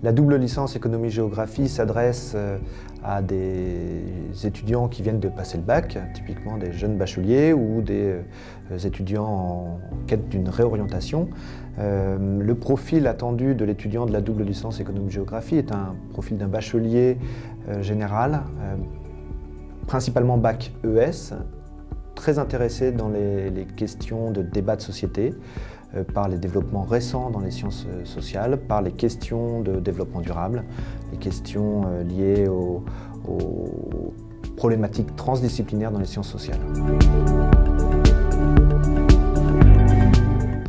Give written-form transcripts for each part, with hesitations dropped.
La double licence économie-géographie s'adresse à des étudiants qui viennent de passer le bac, typiquement des jeunes bacheliers ou des étudiants en quête d'une réorientation. Le profil attendu de l'étudiant de la double licence économie-géographie est un profil d'un bachelier général, principalement bac ES, très intéressé dans les questions de débat de société, par les développements récents dans les sciences sociales, par les questions de développement durable, les questions liées aux problématiques transdisciplinaires dans les sciences sociales.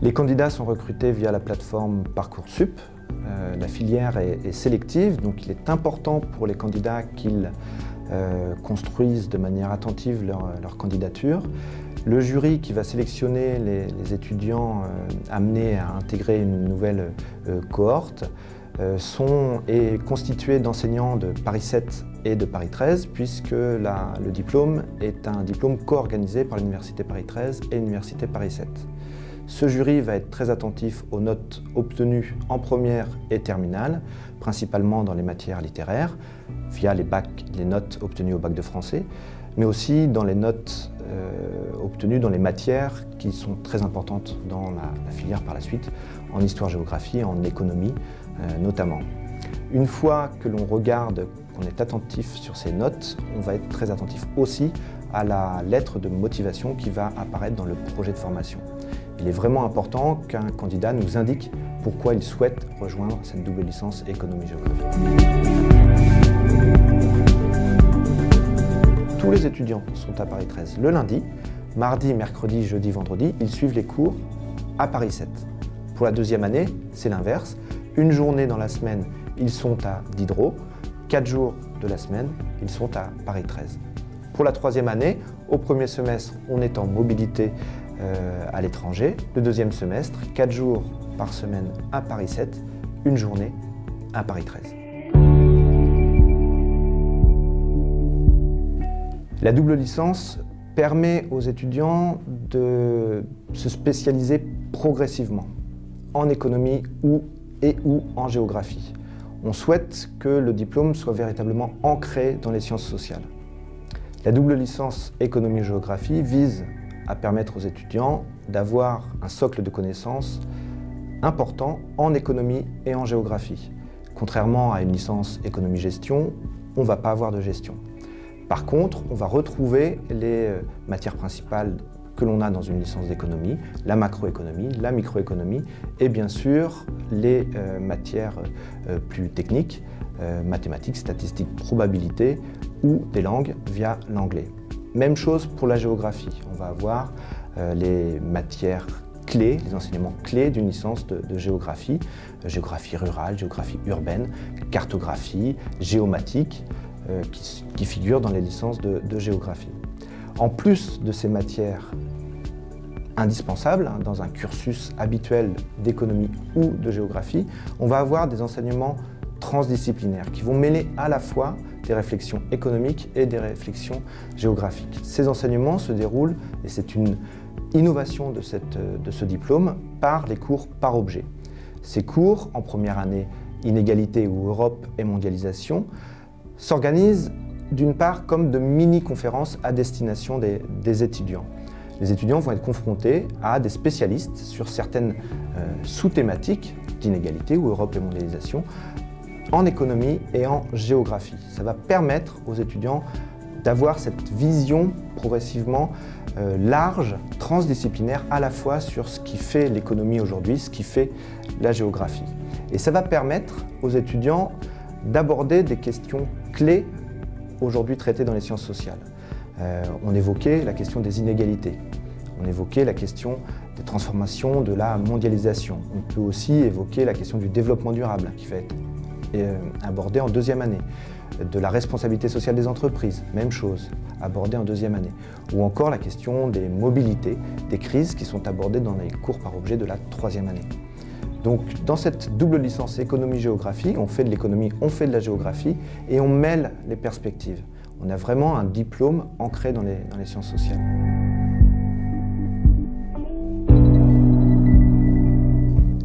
Les candidats sont recrutés via la plateforme Parcoursup. La filière est sélective, donc il est important pour les candidats qu'ils construisent de manière attentive leur candidature. Le jury qui va sélectionner les étudiants amenés à intégrer une nouvelle cohorte est constitué d'enseignants de Paris 7 et de Paris 13, puisque le diplôme est un diplôme co-organisé par l'Université Paris 13 et l'Université Paris 7. Ce jury va être très attentif aux notes obtenues en première et terminale, principalement dans les matières littéraires, via les notes obtenues au bac de français, mais aussi dans les notes obtenues dans les matières qui sont très importantes dans la filière par la suite, en histoire-géographie, en économie notamment. Une fois que l'on regarde, qu'on est attentif sur ces notes, on va être très attentif aussi à la lettre de motivation qui va apparaître dans le projet de formation. Il est vraiment important qu'un candidat nous indique pourquoi il souhaite rejoindre cette double licence économie-géographie. Tous les étudiants sont à Paris 13 le lundi, mardi, mercredi, jeudi, vendredi, ils suivent les cours à Paris 7. Pour la deuxième année, c'est l'inverse. Une journée dans la semaine, ils sont à Diderot. 4 jours de la semaine, ils sont à Paris 13. Pour la troisième année, au premier semestre, on est en mobilité à l'étranger. Le deuxième semestre, 4 jours par semaine à Paris 7, une journée à Paris 13. La double licence permet aux étudiants de se spécialiser progressivement en économie ou en géographie. On souhaite que le diplôme soit véritablement ancré dans les sciences sociales. La double licence économie-géographie vise à permettre aux étudiants d'avoir un socle de connaissances important en économie et en géographie. Contrairement à une licence économie-gestion, on ne va pas avoir de gestion. Par contre, on va retrouver les matières principales que l'on a dans une licence d'économie, la macroéconomie, la microéconomie et bien sûr les matières plus techniques, mathématiques, statistiques, probabilité ou des langues via l'anglais. Même chose pour la géographie, on va avoir les matières clés, les enseignements clés d'une licence de géographie, géographie rurale, géographie urbaine, cartographie, géomatique, qui figurent dans les licences de géographie. En plus de ces matières indispensables dans un cursus habituel d'économie ou de géographie, on va avoir des enseignements transdisciplinaires qui vont mêler à la fois des réflexions économiques et des réflexions géographiques. Ces enseignements se déroulent, et c'est une innovation de ce diplôme, par les cours par objet. Ces cours, en première année, inégalité ou Europe et mondialisation, s'organisent d'une part comme de mini-conférences à destination des étudiants. Les étudiants vont être confrontés à des spécialistes sur certaines sous-thématiques d'inégalité ou Europe et mondialisation en économie et en géographie. Ça va permettre aux étudiants d'avoir cette vision progressivement large, transdisciplinaire, à la fois sur ce qui fait l'économie aujourd'hui, ce qui fait la géographie. Et ça va permettre aux étudiants d'aborder des questions clés aujourd'hui traitées dans les sciences sociales. On évoquait la question des inégalités, on évoquait la question des transformations de la mondialisation. On peut aussi évoquer la question du développement durable qui va être abordée en deuxième année, de la responsabilité sociale des entreprises, même chose, abordée en deuxième année, ou encore la question des mobilités, des crises qui sont abordées dans les cours par objet de la troisième année. Donc dans cette double licence économie-géographie, on fait de l'économie, on fait de la géographie et on mêle les perspectives. On a vraiment un diplôme ancré dans les sciences sociales.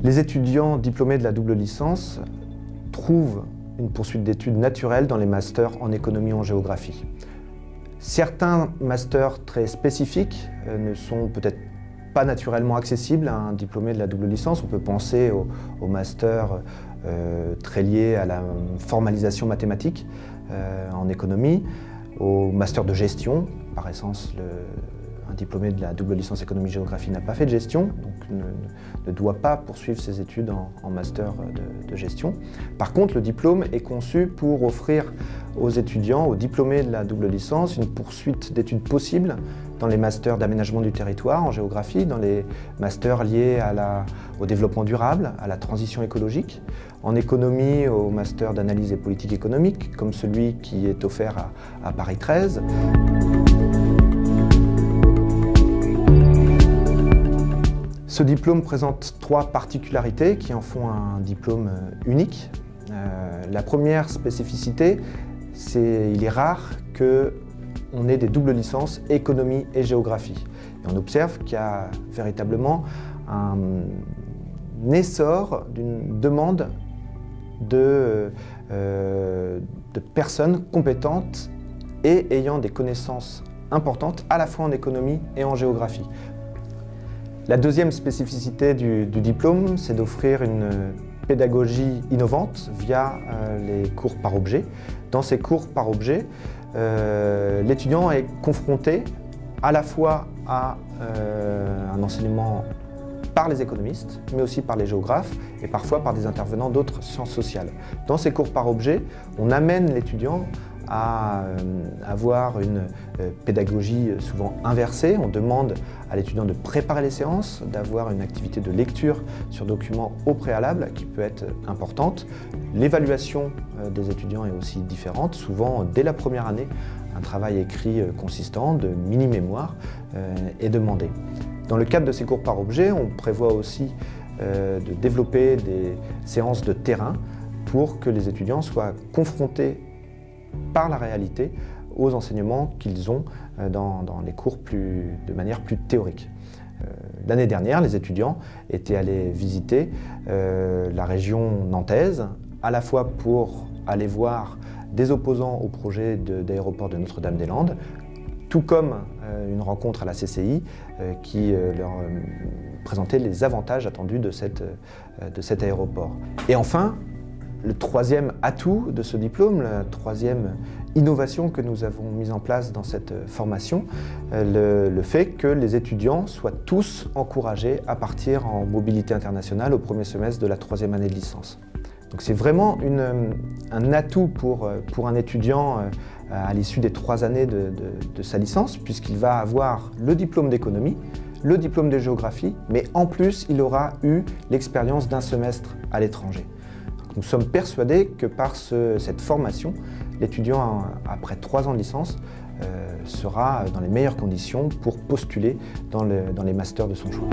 Les étudiants diplômés de la double licence trouve une poursuite d'études naturelle dans les masters en économie ou en géographie. Certains masters très spécifiques ne sont peut-être pas naturellement accessibles à un diplômé de la double licence. On peut penser au master très lié à la formalisation mathématique en économie, au master de gestion. Par essence, un diplômé de la double licence économie-géographie n'a pas fait de gestion, donc ne doit pas poursuivre ses études en master de gestion. Par contre, le diplôme est conçu pour offrir aux étudiants, aux diplômés de la double licence, une poursuite d'études possibles dans les masters d'aménagement du territoire en géographie, dans les masters liés au développement durable, à la transition écologique, en économie au master d'analyse et politique économique, comme celui qui est offert à Paris 13. Ce diplôme présente 3 particularités qui en font un diplôme unique. La première spécificité, il est rare qu'on ait des doubles licences économie et géographie. Et on observe qu'il y a véritablement un essor d'une demande de personnes compétentes et ayant des connaissances importantes à la fois en économie et en géographie. La deuxième spécificité du diplôme, c'est d'offrir une pédagogie innovante via les cours par objet. Dans ces cours par objet, l'étudiant est confronté à la fois à un enseignement par les économistes, mais aussi par les géographes et parfois par des intervenants d'autres sciences sociales. Dans ces cours par objet, on amène l'étudiant à avoir une pédagogie souvent inversée. On demande à l'étudiant de préparer les séances, d'avoir une activité de lecture sur documents au préalable qui peut être importante. L'évaluation des étudiants est aussi différente. Souvent, dès la première année, un travail écrit consistant de mini-mémoire est demandé. Dans le cadre de ces cours par objet, on prévoit aussi de développer des séances de terrain pour que les étudiants soient confrontés par la réalité aux enseignements qu'ils ont dans les cours de manière plus théorique. L'année dernière, les étudiants étaient allés visiter la région nantaise, à la fois pour aller voir des opposants au projet d'aéroport de Notre-Dame-des-Landes, tout comme une rencontre à la CCI qui leur présentait les avantages attendus de cet aéroport. Et enfin, le troisième atout de ce diplôme, la troisième innovation que nous avons mise en place dans cette formation, le fait que les étudiants soient tous encouragés à partir en mobilité internationale au premier semestre de la 3e année de licence. Donc c'est vraiment un atout pour un étudiant à l'issue des 3 années de sa licence, puisqu'il va avoir le diplôme d'économie, le diplôme de géographie, mais en plus il aura eu l'expérience d'un semestre à l'étranger. Nous sommes persuadés que par cette formation, l'étudiant, après 3 ans de licence, sera dans les meilleures conditions pour postuler dans les masters de son choix.